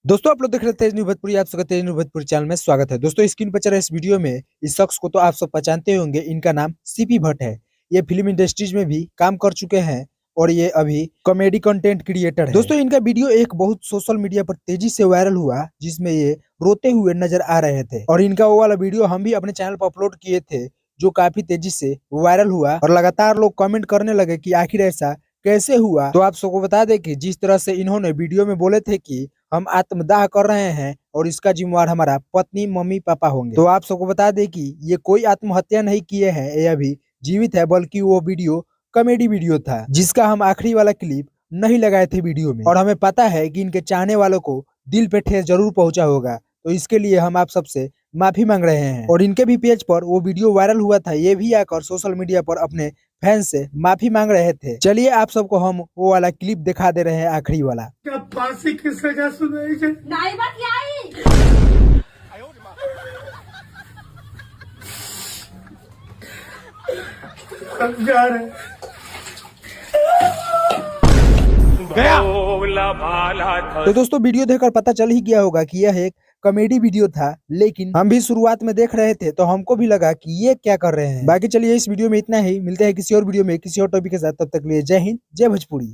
दोस्तों आप लोग देख रहे हैं तेज न्यूज़ भोजपुरी। आप सबका तेज न्यूज़ भोजपुरी चैनल में स्वागत है। दोस्तों स्क्रीन पर चल रहे इस वीडियो में इस शख्स को तो आप सब पहचानते होंगे। इनका नाम सीपी भट्ट है। ये फिल्म इंडस्ट्रीज में भी काम कर चुके हैं और ये अभी कॉमेडी कंटेंट क्रिएटर है। दोस्तों इनका वीडियो एक बहुत सोशल मीडिया पर तेजी से वायरल हुआ, जिसमें ये रोते हुए नजर आ रहे थे और इनका वो वाला वीडियो हम भी अपने चैनल पर अपलोड किए थे, जो काफी तेजी से वायरल हुआ और लगातार लोग कमेंट करने लगे कि आखिर ऐसा कैसे हुआ। तो आप सबको बता दें कि जिस तरह से इन्होंने वीडियो में बोले थे कि हम आत्मदाह कर रहे हैं और इसका जिम्मेवार हमारा पत्नी मम्मी पापा होंगे, तो आप सबको बता दें कि ये कोई आत्महत्या नहीं किए हैं, ये अभी जीवित है, बल्कि वो वीडियो कॉमेडी वीडियो था, जिसका हम आखिरी वाला क्लिप नहीं लगाए थे वीडियो में। और हमें पता है कि इनके चाहने वालों को दिल पे ठेस जरूर पहुंचा होगा, तो इसके लिए हम आप सबसे माफी मांग रहे हैं। और इनके भी पेज पर वो वीडियो वायरल हुआ था, ये भी आकर सोशल मीडिया पर अपने फैंस से माफी मांग रहे थे। चलिए आप सबको हम वो वाला क्लिप दिखा दे रहे हैं, आखिरी वाला। क्या फांसी की सजा सुनाई जाए? नहीं बात यही। हम जा रहे हैं। तो दोस्तों वीडियो देखकर पता चल ही गया होगा कि यह एक कॉमेडी वीडियो था, लेकिन हम भी शुरुआत में देख रहे थे तो हमको भी लगा कि ये क्या कर रहे हैं। बाकी चलिए इस वीडियो में इतना ही, मिलते हैं किसी और वीडियो में किसी और टॉपिक के साथ। तब तक के लिए जय हिंद, जय भोजपुरी।